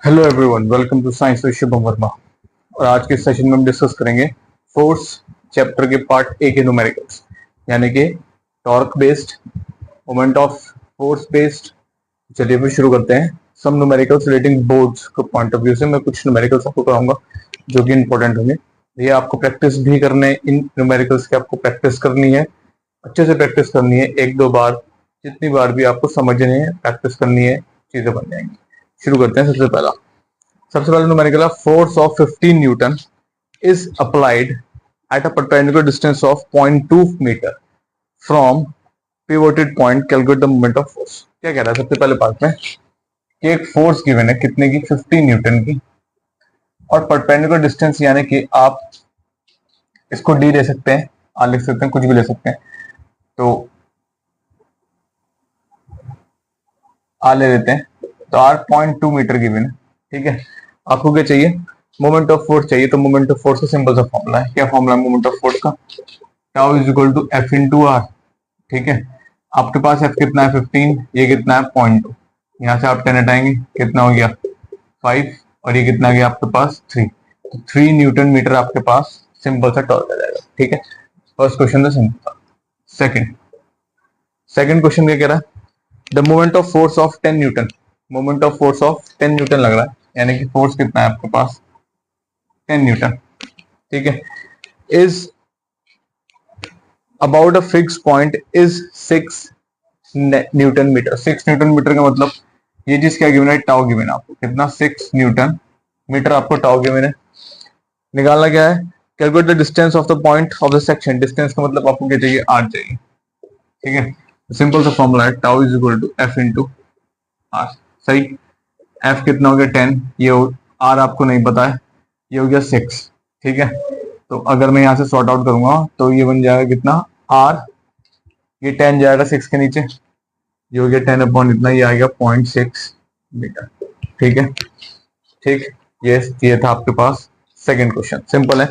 Hello everyone, welcome to science with Shubham Verma. और आज के सेशन में हम डिस्कस करेंगे फोर्स चैप्टर के पार्ट ए के न्यूमेरिकल्स, यानी कि torque based, moment of force based. चलिए फिर शुरू करते हैं। सम न्यूमेरिकल्स रिलेटिंग बोर्ड्स के पॉइंट ऑफ व्यू से मैं कुछ न्यूमेरिकल्स आपको कराऊंगा जो कि इंपॉर्टेंट होंगे। ये आपको प्रैक्टिस भी करने, इन न्यूमेरिकल्स की आपको प्रैक्टिस करनी है, अच्छे से प्रैक्टिस करनी है। एक दो बार, जितनी बार भी आपको समझनी है, प्रैक्टिस करनी है, चीजें बन जाएंगी। शुरू करते हैं। सबसे पहले numerical, force of 15 newton is applied at a perpendicular distance of 0.2 metre from pivoted point, calculate the moment of force. क्या कह रहा है सबसे पहले पार्ट में कि एक फोर्स गिवन है कितने की, 15 न्यूटन की, और परपेंडिकुलर डिस्टेंस यानी कि आप इसको डी ले सकते हैं, आर लिख सकते हैं, कुछ भी ले सकते हैं। तो आर ले लेते हैं, तो आर 0.2 मीटर गिवन है। ठीक है, आपको क्या चाहिए? मोमेंट ऑफ फोर्स चाहिए। तो मोमेंट ऑफ फोर्स का सिंपल सा फॉर्मूला है। क्या फॉर्मूला है मोमेंट ऑफ फोर्स का? Tau is equal to F into R. ठीक है, आपके पास एफ कितना है? 15, ये कितना है? 0.2। यहाँ से आप 10 हटाएंगे, कितना हो गया? 5, और ये कितना गया आपके पास? 3। तो 3 न्यूटन मीटर आपके पास सिंपल सा टॉर्क आ जाएगा। ठीक है, फर्स्ट क्वेश्चन तो सिंपल था। सेकंड क्वेश्चन क्या कह रहा है? The moment of force of 10 Newton. Moment of force of 10 Newton लग रहा है, यानी कि फोर्स कितना है आपके पास? 10 न्यूटन। ठीक है, is about a fix point is 6 newton metre. 6 newton metre का मतलब ये चीज क्या गिवन है? टाउ गिवन है आपको। कितना? 6 न्यूटन मीटर आपको टाउ गिवन है। निकालना क्या है? Calculate the distance of the point of the section. Distance का मतलब आपको क्या चाहिए? आर चाहिए। ठीक है, सिंपल सा फॉर्मूला है, tau is equal to F into R. सही, एफ कितना हो गया? 10। ये आर आपको नहीं पता है, ये हो गया 6। ठीक है, तो अगर मैं यहाँ से सॉर्ट आउट करूंगा तो ये बन जाएगा कितना? आर, ये 10 जाएगा 6 के नीचे, ये हो गया 10 अपॉन इतना, ये आ गया 0.6 मीटर। ठीक है, ठीक, ये था आपके पास सेकंड क्वेश्चन, सिंपल है।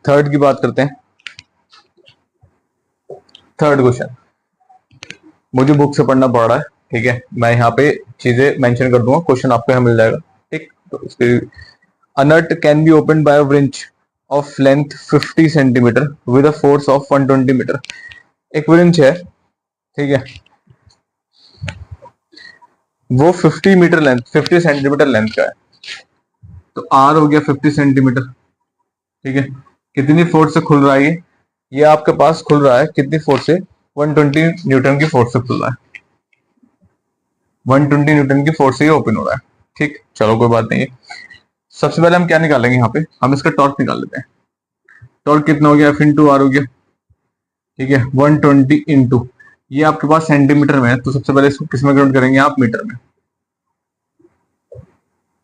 थर्ड की बात करते हैं। थर्ड क्वेश्चन मुझे बुक से पढ़ना पड़ रहा है। ठीक है, मैं यहाँ पे चीजें मेंशन कर दूंगा, क्वेश्चन आपको यहाँ मिल जाएगा। ठीक, तो इसके A nut can be opened by a wrench of length 50 centimeter with a force of 120 metre. एक wrench है, ठीक है, वो 50 मीटर लेंथ, 50 सेंटीमीटर लेंथ का है। तो R हो गया 50 सेंटीमीटर। ठीक है, कितनी फोर्स से खुल रहा है ये आपके पास खुल रहा है कितनी फोर्स से? 120 न्यूटन की फोर्स से खुल रहा है। 120 न्यूटन की फोर्स से ये ओपन हो रहा है। ठीक, चलो कोई बात नहीं है। सबसे पहले हम क्या निकालेंगे? यहाँ पे हम इसका टॉर्क निकाल लेते हैं। टॉर्क कितना हो गया? एफ इंटू आर हो गया। ठीक है, 120 इंटू, ये आपके पास सेंटीमीटर में है, तो सबसे पहले इसको किस में कन्वर्ट करेंगे आप? मीटर में।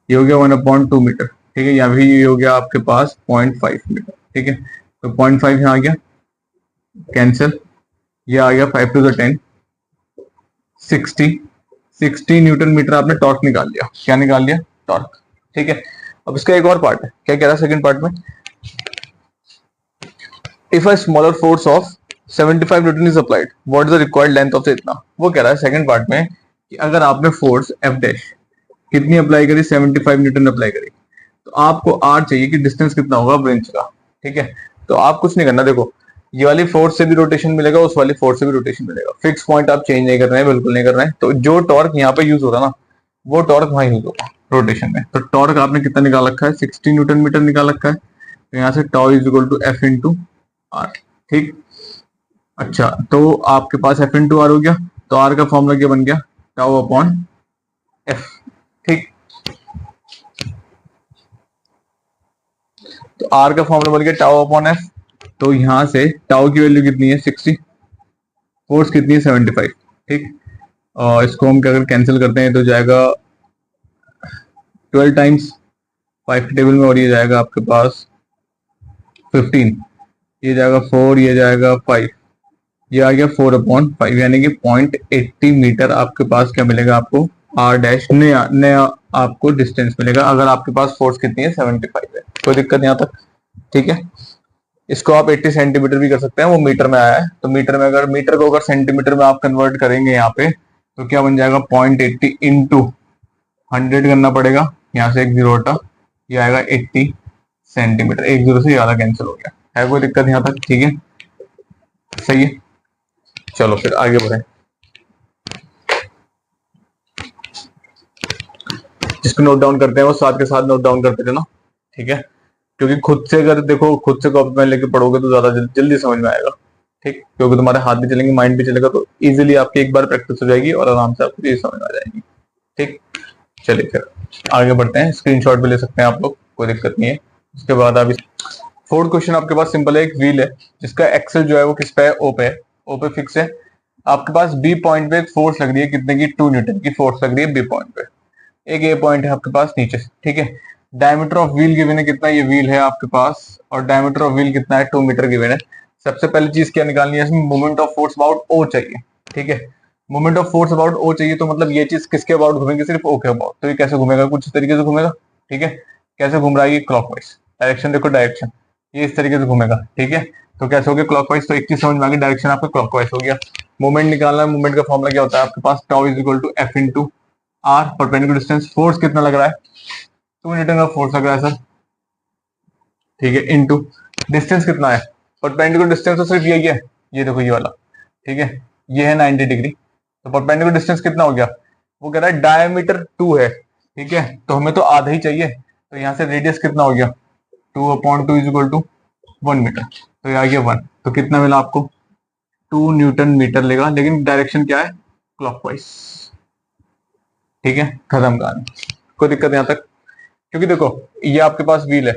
ये हो गया 1/2 मीटर। ठीक है, यहाँ भी ये हो गया आपके पास 0.5 मीटर। ठीक है, तो 0.5 यहाँ आ गया, कैंसिल, ये आ गया 5 टू द 10, 60 न्यूटन मीटर आपने टॉर्क निकाल लिया। क्या निकाल लिया? टॉर्क। ठीक है, अब इसका एक और पार्ट है। क्या कह रहा है सेकंड पार्ट में? If a smaller force of 75 Newton is applied, what is the required length of इतना। वो कह रहा है सेकंड पार्ट में कि अगर आपने फोर्स एफ डैश कितनी अप्लाई करी? 75 न्यूटन अप्लाई करी, तो आपको आर चाहिए कि डिस्टेंस कितना होगा ब्रेंच का। ठीक है, तो आप कुछ नहीं करना, देखो ये वाली फोर्स से भी रोटेशन मिलेगा, उस वाली फोर्स से भी रोटेशन मिलेगा। फिक्स पॉइंट आप चेंज नहीं कर रहे हैं, बिल्कुल नहीं कर रहे हैं। तो जो टॉर्क यहाँ पे यूज हो रहा है ना, वो टॉर्क वहां यूज होगा रोटेशन में। तो टॉर्क आपने कितना निकाल रखा है? 60 न्यूटन मीटर निकाल रखा है। तो यहाँ से tau is equal to F into R. ठीक, अच्छा, तो आपके पास एफ इंटू आर हो गया, तो आर का फॉर्मूला क्या बन गया? Tau upon F. ठीक, तो आर का फॉर्मूला बन गया टाउ अपॉन एफ। तो यहां से टाउ की वैल्यू कितनी है? 60, फोर्स कितनी है? 75। ठीक, और इसको हम अगर कैंसिल करते हैं तो जाएगा 12 टाइम्स 5 के टेबल में, और ये जाएगा आपके पास 15, ये जाएगा 4, ये जाएगा 5, ये आ गया 4/5, यानी कि 0.80 मीटर आपके पास क्या मिलेगा? आपको आर डैश नया आपको डिस्टेंस मिलेगा, अगर आपके पास फोर्स कितनी है? 75 है। कोई दिक्कत यहाँ तक? ठीक है, इसको आप 80 सेंटीमीटर भी कर सकते हैं, वो मीटर में आया है। तो मीटर में, अगर मीटर को अगर सेंटीमीटर में आप कन्वर्ट करेंगे यहाँ पे, तो क्या बन जाएगा? 0.80 इंटू 100 करना पड़ेगा, यहाँ से एक जीरो हटा, ये आएगा 80 सेंटीमीटर। एक जीरो से ज्यादा कैंसिल हो गया, है कोई दिक्कत यहाँ तक? ठीक है, सही है। चलो फिर आगे बढ़े। जिसको नोट डाउन करते हैं वो साथ के साथ नोट डाउन करते थे ना, ठीक है, क्योंकि खुद से अगर देखो, खुद से कॉपी पेन लेके पढ़ोगे तो ज्यादा जल्दी समझ में आएगा, ठीक, क्योंकि तुम्हारे हाथ भी चलेंगे, माइंड भी चलेगा, तो इजीली आपकी एक बार प्रैक्टिस हो जाएगी और आराम से आपको चीज समझ में आ जाएगी। ठीक, चलिए फिर आगे बढ़ते हैं। स्क्रीनशॉट भी ले सकते हैं आप लोग, कोई दिक्कत नहीं है। उसके बाद अभी फोर्थ क्वेश्चन आपके पास सिंपल है। एक व्हील है जिसका एक्सेल जो है वो किस पे है? ओ पे है। ओ पे फिक्स है। आपके पास बी पॉइंट पे एक फोर्स लग रही है, कितने की? 2 न्यूटन की फोर्स लग रही है बी पॉइंट पे। एक ए पॉइंट है आपके पास नीचे से, ठीक है। डायमीटर ऑफ व्हील गिवन है कितना? ये व्हील है आपके पास और डायमीटर ऑफ व्हील कितना है? 2 मीटर गिवन है। सबसे पहली चीज क्या निकालनी है इसमें? मोमेंट ऑफ फोर्स अबाउट ओ चाहिए, ठीक है। मोमेंट ऑफ फोर्स अबाउट ओ चाहिए, तो मतलब ये चीज किसके अबाउट घूमेगी? सिर्फ ओ के अबाउट। तो ये कैसे घूमेगा? कुछ इस तरीके से घूमेगा, ठीक है। कैसे घूम रहा है ये? क्लॉकवाइज। डायरेक्शन देखो, डायरेक्शन ये इस तरीके से घूमेगा, ठीक है। तो कैसे हो गया? क्लॉकवाइज। तो एक चीज समझ में आ गई, डायरेक्शन आपका क्लॉकवाइज हो गया। मोमेंट निकालना है, मोमेंट का फॉर्मूला क्या होता है आपके पास? Tau is equal to F into R, perpendicular distance. Force कितना लग रहा है? 2 न्यूटन का फोर्स लग रहा है सर, ठीक है, इनटू डिस्टेंस कितना है? परपेंडिकुलर डिस्टेंस तो सिर्फ यही है, ये देखो ये वाला, ठीक है, ये है 90 डिग्री। तो परपेंडिकुलर डिस्टेंस कितना हो गया? वो कह रहा है डायमीटर 2 है, ठीक है, तो हमें तो आधा ही चाहिए। तो यहाँ से रेडियस कितना हो गया? 2/2 इज इक्वल टू 1 मीटर। तो ये आ गया 1। तो कितना मिला आपको? 2 न्यूटन मीटर लेगा, लेकिन डायरेक्शन क्या है? क्लॉकवाइज, ठीक है, खत्म कहानी। कोई दिक्कत यहाँ तक? क्योंकि देखो ये आपके पास व्हील है,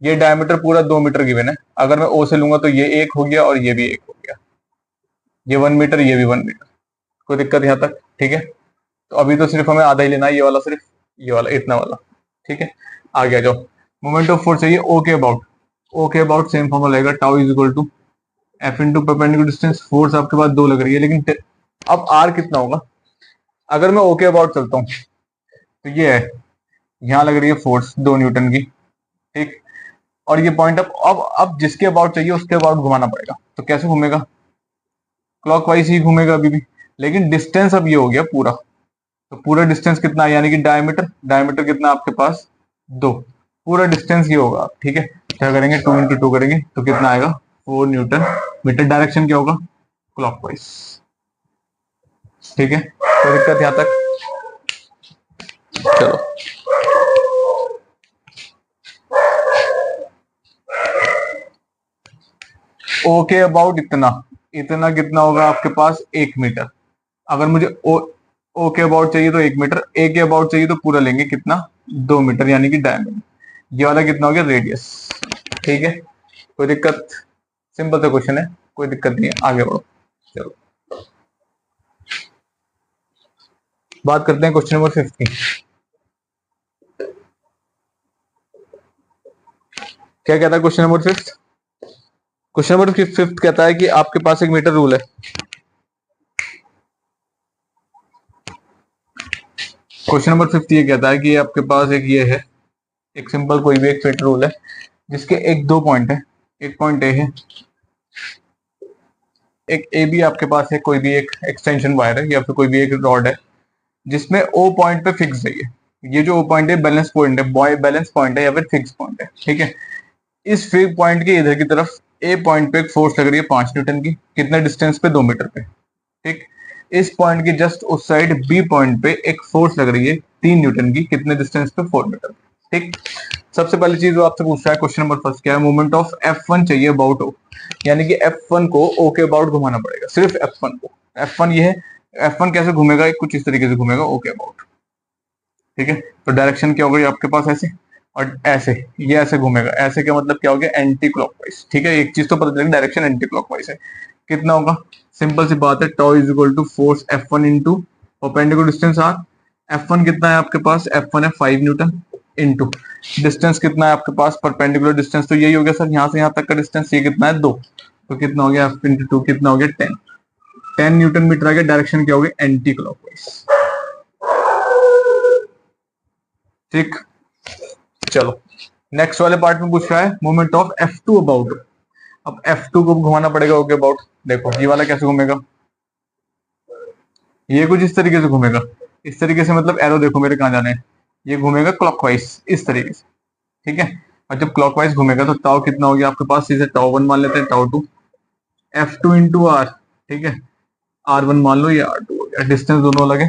ये डायमीटर पूरा 2 मीटर गिवन है। अगर मैं ओ से लूंगा तो ये 1 हो गया और ये भी 1 हो गया, ये 1 मीटर, ये भी 1 मीटर। कोई दिक्कत यहाँ तक? ठीक है, तो अभी तो सिर्फ हमें आधा ही लेना है, ये वाला, सिर्फ ये वाला, इतना वाला, ठीक है। आगे आ जाओ। मोमेंट ऑफ फोर्स चाहिए ओ के about. Okay about same formula रहेगा, tau is equal to F into perpendicular distance. Force आपके पास 2 लग रही है, लेकिन अब आर कितना होगा? अगर मैं ओ के अबाउट चलता हूँ तो ये है, यहाँ लग रही है फोर्स 2 न्यूटन की, ठीक। और ये पॉइंट अब जिसके अबाउट चाहिए उसके अबाउट घुमाना पड़ेगा। तो कैसे घूमेगा? क्लॉकवाइज ही घूमेगा अभी भी, लेकिन डिस्टेंस अब ये हो गया पूरा। तो पूरा डिस्टेंस कितना है? यानी कि डायमीटर, डायमीटर कितना आपके पास? 2। पूरा डिस्टेंस ये होगा, ठीक है। क्या करेंगे? 2 इंटू 2 करेंगे तो कितना आएगा? 4 न्यूटन मीटर। डायरेक्शन क्या होगा? क्लॉकवाइज, ठीक है। कोई दिक्कत यहाँ तक? चलो ओ के अबाउट इतना, इतना कितना होगा आपके पास? 1 मीटर। अगर मुझे ओ के अबाउट चाहिए तो 1 मीटर, ए के अबाउट चाहिए तो पूरा लेंगे कितना? 2 मीटर, यानी कि डायमीटर। ये वाला कितना हो गया? रेडियस, ठीक है। कोई दिक्कत? सिंपल सा क्वेश्चन है, कोई दिक्कत नहीं है, आगे बढ़ो। चलो बात करते हैं क्वेश्चन नंबर 5 की। क्या कहता है क्वेश्चन नंबर 5? क्वेश्चन नंबर 5 कहता है कि आपके पास एक मीटर रूल है। क्वेश्चन नंबर 5 ये कहता है कि आपके पास एक ये है, एक सिंपल कोई भी एक मीटर रूल है जिसके एक दो पॉइंट है। एक पॉइंट ए है, एक ए बी आपके पास है, कोई भी एक एक्सटेंशन वायर है या फिर कोई भी एक रॉड है जिसमें ओ पॉइंट पे फिक्स है। ये जो ओ पॉइंट है बैलेंस पॉइंट है, बैलेंस पॉइंट है या फिर फिक्स पॉइंट है, ठीक है। इस फिक्स पॉइंट के इधर की तरफ ए पॉइंट पे एक फोर्स लग रही है 5 न्यूटन की, कितने डिस्टेंस पे? 2 मीटर पे, ठीक। इस पॉइंट की जस्ट उस साइड बी पॉइंट पे एक फोर्स लग रही है 3 न्यूटन की, कितने डिस्टेंस पे? 4 मीटर, ठीक। सबसे पहली चीज वो आपसे पूछ रहा है, क्वेश्चन नंबर फर्स्ट क्या है? मोमेंट ऑफ F1 चाहिए अबाउट ओ, यानी कि F1 को ओ के अबाउट घुमाना पड़ेगा, सिर्फ F1 को। F1 ये है, F1 कैसे घूमेगा? कुछ इस तरीके से घूमेगा ओ के अबाउट, ठीक है। तो डायरेक्शन क्या हो गई आपके पास? ऐसे और ऐसे, ये ऐसे घूमेगा। ऐसे का मतलब क्या हो गया? एंटी क्लॉकवाइज, ठीक है। एक चीज तो पता चलेगी, डायरेक्शन एंटी क्लॉकवाइज है। कितना होगा? सिंपल सी बात है, tau is equal to force F1 into perpendicular distance R. F1 कितना है आपके पास? F1 है 5 न्यूटन, इंटू डिस्टेंस कितना है आपके पास? परपेंडिकुलर डिस्टेंस तो यही हो गया सर, यहाँ से यहाँ तक का डिस्टेंस ये कितना है? 2। तो कितना हो गया? F इंटू 2 कितना हो गया? 10। 10 न्यूटन मीटर आ गया। डायरेक्शन क्या हो गया? एंटी क्लॉकवाइज, ठीक। चलो नेक्स्ट वाले पार्ट में पूछ रहा है मोमेंट ऑफ F2 अबाउट। अब F2 को घुमाना पड़ेगा ओके अबाउट। देखो ये वाला कैसे घूमेगा? ये कुछ इस तरीके से घूमेगा, इस तरीके से, मतलब एरो देखो मेरे कहां जाने हैं, ये घूमेगा क्लॉकवाइज इस तरीके से, ठीक है। और जब क्लॉकवाइज घूमेगा तो टाउ कितना हो गया आपके पास, इसे टाउ वन मान लेते हैं, tau to F2 into R, ठीक है। R1 मान लो, ये R2 हो गया, डिस्टेंस दोनों अलग है।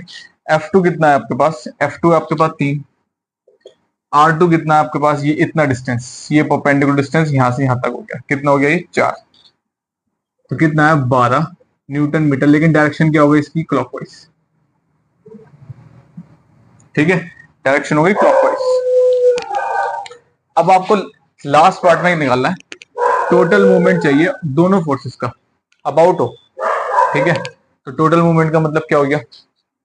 F2 कितना है आपके पास, F2 आपके पास 3, R2 कितना है आपके पास, ये इतना डिस्टेंस, ये परपेंडिकुलर डिस्टेंस यहां से यहां तक हो गया, कितना हो गया ये 4, तो कितना है 12 न्यूटन मीटर, लेकिन डायरेक्शन क्या होगी इसकी, क्लॉकवाइज, ठीक है, डायरेक्शन हो गई क्लॉकवाइज। अब आपको लास्ट पार्ट में निकालना है, टोटल मूवमेंट चाहिए दोनों फोर्सेस का, अबाउट हो, ठीक है। तो टोटल मूवमेंट का मतलब क्या हो गया,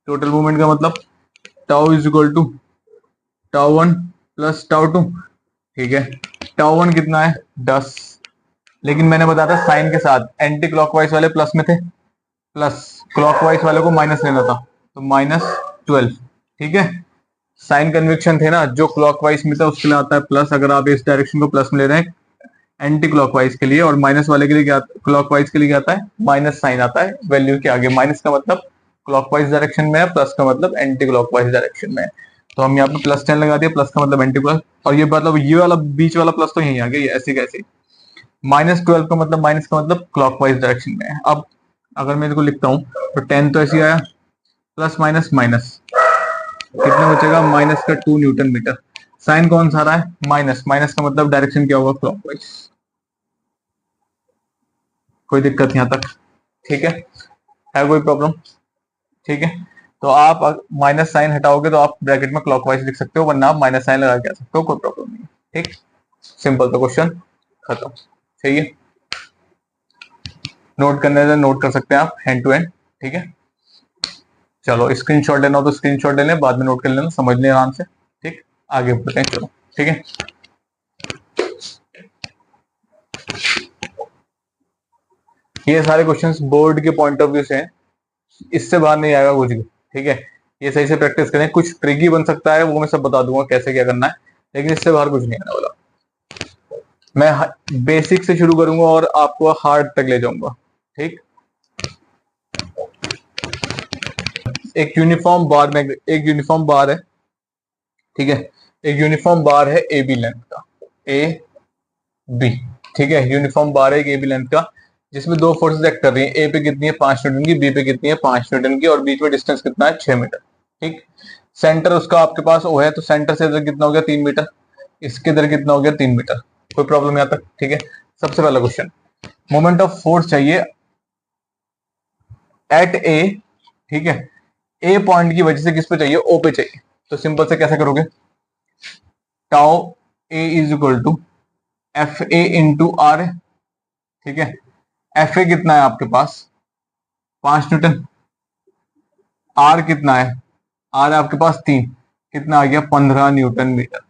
टोटल मूवमेंट का मतलब tau is equal to tau one plus tau two, ठीक है। टाउ वन कितना है 10, लेकिन मैंने बताया था साइन के साथ, एंटी क्लॉकवाइज वाले प्लस में थे, प्लस क्लॉकवाइज वाले को माइनस लेना था, तो -12, ठीक है। साइन कन्वेक्शन थे ना, जो क्लॉकवाइज में था उसके लिए आता है प्लस, अगर आप इस डायरेक्शन को प्लस में ले रहे हैं एंटी क्लॉकवाइज के लिए, और माइनस वाले के लिए क्या, क्लॉकवाइज के लिए क्या आता है, माइनस साइन आता है वैल्यू के आगे, माइनस का मतलब क्लॉकवाइज डायरेक्शन में है, प्लस का मतलब एंटी क्लॉकवाइज डायरेक्शन में है। तो हम यहाँ पे +10 लगा दिया, प्लस का मतलब एंटी क्लॉक, और ये मतलब ये वाला बीच वाला प्लस तो यही आ गया, ऐसे कैसे, -12 का मतलब, माइनस का मतलब क्लॉकवाइज डायरेक्शन में है। अब अगर मैं इसको लिखता हूँ तो 10 तो ऐसे आया, प्लस माइनस माइनस, कितना बचेगा, -2 न्यूटन मीटर। साइन कौन सा आ रहा है, माइनस, माइनस का मतलब डायरेक्शन क्या होगा, क्लॉकवाइज। कोई दिक्कत यहाँ तक, ठीक है कोई प्रॉब्लम, ठीक है। तो आप माइनस साइन हटाओगे तो आप ब्रैकेट में क्लॉकवाइज लिख सकते हो, वरना आप माइनस साइन लगा के आ सकते हो, कोई प्रॉब्लम नहीं, ठीक। सिंपल, तो क्वेश्चन खत्म, सही है। नोट करने से नोट कर सकते हैं आप हैंड टू हैंड, ठीक है। चलो स्क्रीनशॉट लेना हो तो स्क्रीनशॉट ले लें, बाद में नोट कर लेना, समझ लें आराम से, ठीक। आगे बढ़ते हैं, चलो, ठीक है। ये सारे क्वेश्चंस बोर्ड के पॉइंट ऑफ व्यू से हैं, इससे बाहर नहीं आएगा कुछ भी, ठीक है। ये सही से प्रैक्टिस करें, कुछ ट्रिकी बन सकता है वो मैं सब बता दूंगा कैसे क्या करना है, लेकिन इससे बाहर कुछ नहीं आने वाला। मैं बेसिक से शुरू करूंगा और आपको हार्ड तक ले जाऊंगा, ठीक। एक यूनिफॉर्म बार में, एक यूनिफॉर्म बार है, ठीक है। एक यूनिफॉर्म बार है ए बी लेंथ का, ए बी, ठीक है। यूनिफॉर्म बार है एक ए बी लेंथ का, जिसमें दो फोर्सेस एक्ट कर रही हैं, ए पे कितनी है 5 न्यूटन की, बी पे कितनी है 5 न्यूटन की, और बीच में डिस्टेंस कितना है 6 मीटर, ठीक। सेंटर उसका आपके पास ओ है, तो सेंटर से इधर कितना हो गया 3 मीटर, इसके इधर कितना हो गया 3 मीटर, कोई प्रॉब्लम यहाँ तक, ठीक है। सबसे पहला क्वेश्चन, मोमेंट ऑफ फोर्स चाहिए एट ए, ठीक है। ए पॉइंट की वजह से किस पे चाहिए, ओ पे चाहिए, तो सिंपल से कैसे करोगे, tau A is equal to F A into R, ठीक है। एफ ए कितना है आपके पास 5 न्यूटन, आर कितना है, आर है आपके पास 3, कितना आ गया 15 न्यूटन मीटर,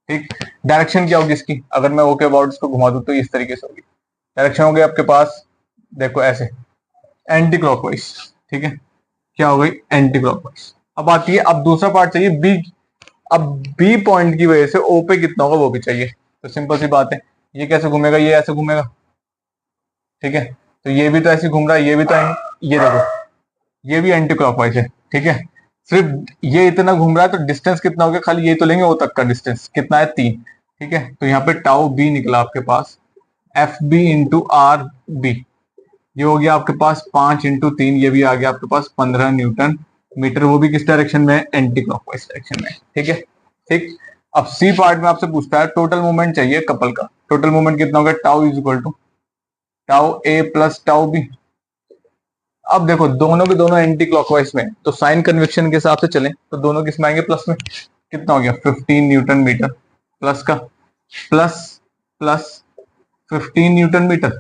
ठीक। डायरेक्शन क्या होगी इसकी, अगर मैं ओके अबाउट इसको घुमा दूं तो इस तरीके से होगी, डायरेक्शन हो गई आपके पास, देखो ऐसे, एंटी क्लॉकवाइज, ठीक है। क्या हो गई, एंटी क्लॉकवाइज। अब आती है, अब दूसरा पार्ट चाहिए बी, अब बी पॉइंट की वजह से ओ पे कितना होगा वो भी चाहिए, तो सिंपल सी बात है, ये कैसे घूमेगा, ये ऐसे घूमेगा, ठीक है। तो ये भी तो ऐसे घूम रहा है, ये भी तो, ये देखो ये भी एंटी क्लॉकवाइज है, ठीक है। सिर्फ ये इतना घूम रहा है, तो डिस्टेंस कितना हो गया, खाली ये तो लेंगे वो तक का डिस्टेंस कितना है 3, ठीक है। तो यहाँ पे टाउ बी निकला आपके पास, F B into R B, ये हो गया आपके पास 5 इंटू 3, ये भी आ गया आपके पास 15 न्यूटन मीटर, वो भी किस डायरेक्शन में है, एंटी क्लॉकवाइज डायरेक्शन में, ठीक है, ठीक। अब सी पार्ट में आपसे पूछता है टोटल मूवमेंट चाहिए कपल का, टोटल मूवमेंट कितना होगा, tau is equal to tau A plus tau B. अब देखो दोनों के दोनों एंटी क्लॉकवाइज में, तो साइन कन्वेक्शन के हिसाब से चलें तो दोनों किस में आएंगे, प्लस में, कितना हो गया 15 न्यूटन मीटर, प्लस का plus plus 15 newton metre,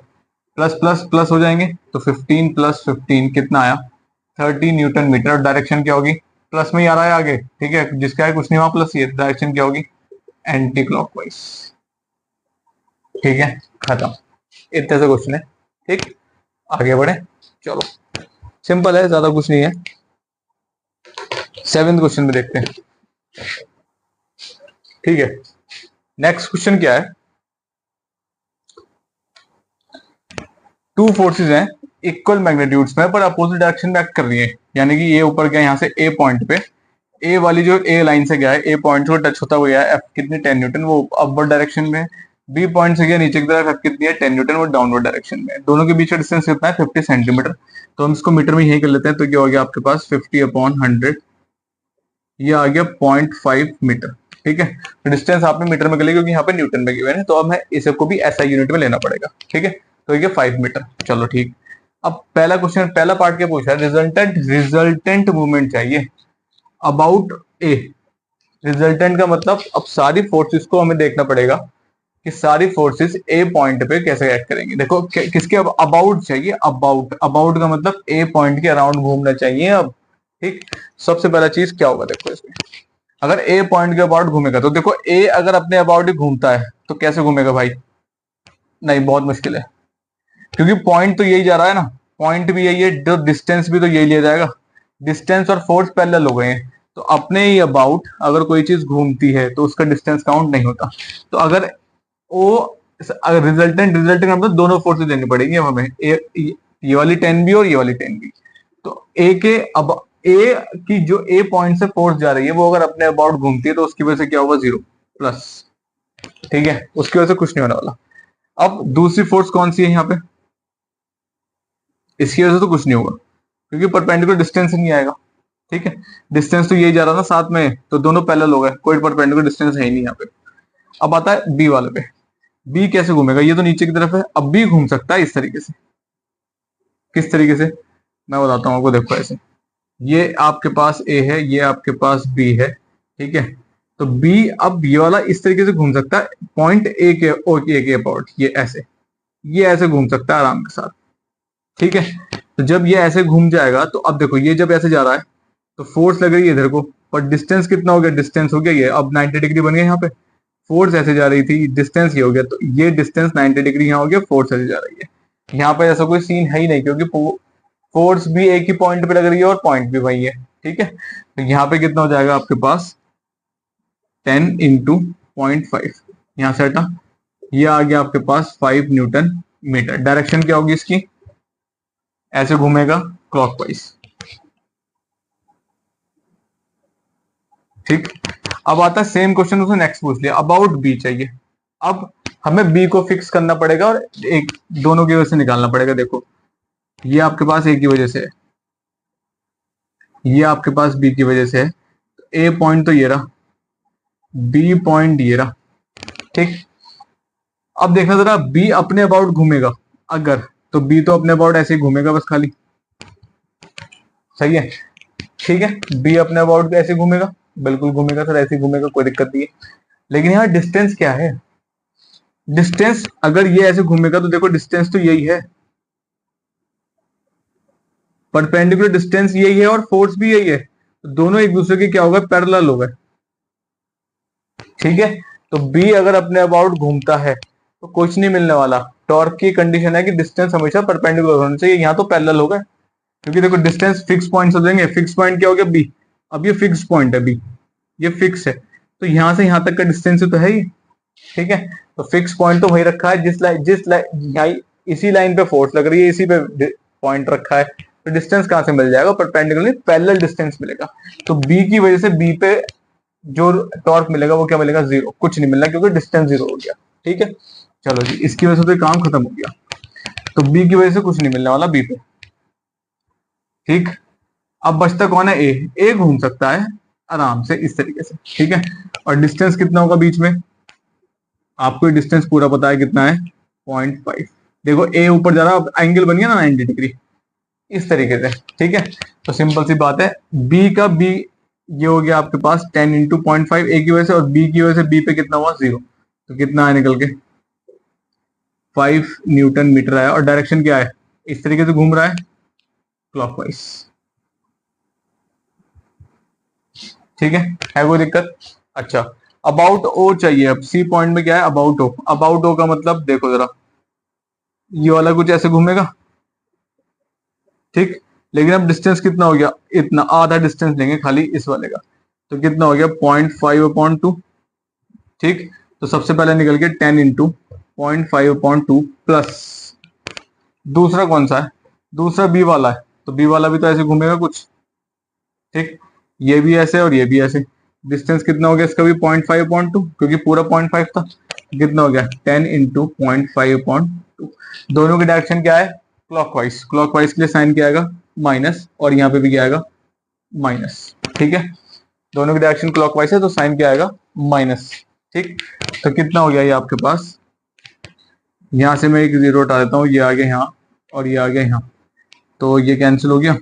plus plus plus हो जाएंगे, तो 15 प्लस 15 कितना आया 30 न्यूटन मीटर, और डायरेक्शन क्या होगी, प्लस में ही आ रहा है आगे, ठीक है, जिसका है कुछ नहीं वहां प्लस, ये डायरेक्शन क्या होगी, एंटी क्लॉकवाइज, ठीक है, खत्म। इतने से क्वेश्चन है, ठीक। आगे बढ़े, चलो, सिंपल है, ज्यादा कुछ नहीं है। 7th क्वेश्चन में देखते हैं, ठीक है। नेक्स्ट क्वेश्चन क्या है, टू फोर्सेस हैं इक्वल मैग्नीट्यूड्स में पर अपोजिट डायरेक्शन में एक्ट कर रही है, यानी कि ये ऊपर गया यहाँ से ए पॉइंट पे, ए वाली जो ए लाइन से गया है, ए पॉइंट को टच होता हुआ गया है, एफ कितनी 10 न्यूटन, वो अपवर्ड डायरेक्शन में है। बी पॉइंट से गया नीचे की तरफ, एफ कितनी है 10 न्यूटन, वो डाउनवर्ड डायरेक्शन में है। दोनों के बीच का डिस्टेंस कितना है 50 सेंटीमीटर। तो हम इसको मीटर में यही कर लेते हैं। तो क्या हो गया आपके पास 50/100, ये आ गया 0.5 मीटर। ठीक है, तो डिस्टेंस आपने मीटर में कर लिया क्योंकि यहाँ पे न्यूटन में गिवन है, तो अब इसे को भी ऐसा यूनिट में लेना पड़ेगा। ठीक है, तो ये 5 मीटर। चलो ठीक। अब पहला क्वेश्चन, पहला पार्ट क्या पूछा है, रिजल्टेंट मूवमेंट चाहिए अबाउट ए। रिजल्टेंट का मतलब अब सारी फोर्सेस को हमें देखना पड़ेगा कि सारी फोर्सेस ए पॉइंट पे कैसे एक्ट करेंगी। देखो किसके अब अबाउट चाहिए, अबाउट का मतलब ए पॉइंट के अराउंड घूमना चाहिए। अब ठीक, सबसे पहला चीज क्या होगा, देखो इसमें अगर ए पॉइंट के अबाउट घूमेगा, तो देखो ए अगर अपने अबाउट ही घूमता है तो कैसे घूमेगा भाई, नहीं बहुत मुश्किल है, क्योंकि पॉइंट तो यही जा रहा है ना, पॉइंट भी यही है, जो डिस्टेंस भी तो यही लिया जाएगा। डिस्टेंस और फोर्स पैरेलल हो गए हैं, तो अपने ही अबाउट अगर कोई चीज घूमती है तो उसका डिस्टेंस काउंट नहीं होता। तो अगर वो अगर रिजल्टेंट का मतलब दोनों फोर्सेस देनी पड़ेगी अब हमें, ये वाली 10 भी और ये वाली 10 भी। तो ए के अब ए की जो ए पॉइंट से फोर्स जा रही है वो अगर अपने अबाउट घूमती है तो उसकी वजह से क्या होगा, 0 प्लस। ठीक है, उसकी वजह से कुछ नहीं होने वाला। अब दूसरी फोर्स कौन सी है यहाँ पे, इसकी वजह से तो कुछ नहीं होगा क्योंकि परपेंडिकुलर डिस्टेंस ही नहीं आएगा। ठीक है, डिस्टेंस तो यही जा रहा था साथ में, तो दोनों पैरेलल हो गए, कोई परपेंडिकुलर डिस्टेंस है ही नहीं यहाँ पे। अब आता है बी वाले पे, बी कैसे घूमेगा, ये तो नीचे की तरफ है, अब बी घूम सकता है इस तरीके से। किस तरीके से मैं बताता हूँ आपको, देखो ऐसे, ये आपके पास ए है, ये आपके पास बी है। ठीक है, तो बी अब ये वाला इस तरीके से घूम सकता है पॉइंट ए के अबाउट, ये ऐसे घूम सकता है आराम के साथ। ठीक है, तो जब ये ऐसे घूम जाएगा तो अब देखो ये जब ऐसे जा रहा है तो फोर्स लग रही है इधर को, पर डिस्टेंस कितना हो गया, डिस्टेंस हो गया ये अब 90 डिग्री बन गया यहाँ पे। फोर्स ऐसे जा रही थी, डिस्टेंस ये हो गया, तो ये डिस्टेंस 90 डिग्री यहाँ हो गया, फोर्स ऐसे जा रही है। यहाँ पे ऐसा कोई सीन है ही नहीं क्योंकि फोर्स भी एक ही पॉइंट पे लग रही है और पॉइंट भी वही है। ठीक है, तो यहाँ पे कितना हो जाएगा आपके पास 10 × 0.5, यहाँ से हटा, ये आ गया आपके पास 5 न्यूटन मीटर। डायरेक्शन क्या होगी इसकी, ऐसे घूमेगा क्लॉकवाइज। ठीक, अब आता है सेम क्वेश्चन, उसने नेक्स्ट पूछ लिया अबाउट बी चाहिए। अब हमें बी को फिक्स करना पड़ेगा और एक दोनों की वजह से निकालना पड़ेगा। देखो ये आपके पास ए की वजह से है, ये आपके पास बी की वजह से है, ए पॉइंट तो ये रहा, बी पॉइंट ये रहा। ठीक, अब देखना जरा बी अपने अबाउट घूमेगा अगर, तो बी तो अपने अबाउट ऐसे ही घूमेगा बस खाली। सही है, ठीक है, बी अपने अबाउट ऐसे घूमेगा, बिल्कुल घूमेगा सर, ऐसे घूमेगा, कोई दिक्कत नहीं है। लेकिन यहाँ डिस्टेंस क्या है, डिस्टेंस अगर ये ऐसे घूमेगा तो देखो डिस्टेंस तो यही है, परपेंडिकुलर डिस्टेंस यही है और फोर्स भी यही है, तो दोनों एक दूसरे के क्या होगा, पैरेलल हो गए। ठीक है, तो बी अगर अपने अबाउट घूमता है तो कुछ नहीं मिलने वाला। टॉर्क की कंडीशन है कि डिस्टेंस हमेशा परपेंडिकुलर होना चाहिए, यहाँ तो पैरेलल हो गए क्योंकि देखो डिस्टेंस फिक्स पॉइंट से देंगे। फिक्स पॉइंट क्या हो गया, बी। अब ये फिक्स पॉइंट है बी, ये फिक्स है, तो यहां से यहां तक का डिस्टेंस तो है ही। ठीक है, तो फिक्स पॉइंट तो वही रखा है, जिस लाइन इसी लाइन पे फोर्स लग रही है, इसी पे पॉइंट रखा है, तो डिस्टेंस कहां से मिल जाएगा, परपेंडिकुलर पैरेलल डिस्टेंस मिलेगा। तो बी की वजह से बी पे जो टॉर्क मिलेगा वो क्या मिलेगा, 0, कुछ नहीं मिलना क्योंकि डिस्टेंस 0 हो गया। ठीक है, चलो जी, इसकी वजह से तो काम खत्म हो गया, तो बी की वजह से कुछ नहीं मिलने वाला बी पे। ठीक, अब बचता कौन है, ए घूम सकता है आराम से इस तरीके से। ठीक है, और डिस्टेंस कितना होगा बीच में, आपको डिस्टेंस पूरा पता है कितना है, 0.5। देखो ए ऊपर जा रहा, एंगल बन गया ना 90 डिग्री इस तरीके से। ठीक है, तो सिंपल सी बात है, बी ये हो गया आपके पास 10 × 0.5 ए की वजह से, और बी की वजह से बी पे कितना हुआ, 0, तो कितना है निकल के 5 न्यूटन मीटर आया। और डायरेक्शन क्या है, इस तरीके से घूम रहा है क्लॉकवाइज। ठीक है कोई दिक्कत। अच्छा, अबाउट ओ चाहिए। अब सी पॉइंट में क्या है, अबाउट ओ। अबाउट ओ का मतलब देखो जरा, ये वाला कुछ ऐसे घूमेगा, ठीक, लेकिन अब डिस्टेंस कितना हो गया, इतना, आधा डिस्टेंस लेंगे खाली इस वाले का, तो कितना हो गया 0.5/2। ठीक, तो सबसे पहले निकल के 10 × 0.5/2 प्लस दूसरा कौन सा है, दूसरा बी वाला है, तो बी वाला भी तो ऐसे घूमेगा कुछ। ठीक, ये भी ऐसे और ये भी ऐसे। डिस्टेंस कितना हो गया इसका भी 0.5/2, क्योंकि पूरा 0.5 था। कितना हो गया 10 इंटू 0.5/2। दोनों की डायरेक्शन क्या है, क्लॉकवाइज। क्लॉकवाइज के लिए साइन क्या आएगा, माइनस, और यहाँ पे भी क्या आएगा, माइनस। ठीक है, दोनों की डायरेक्शन क्लॉकवाइज है तो साइन क्या आएगा, माइनस। ठीक, तो कितना हो गया ये आपके पास, यहां से मैं एक जीरो हटा देता हूँ, ये आ गया यहाँ और ये आ गया यहाँ, तो ये कैंसिल हो गया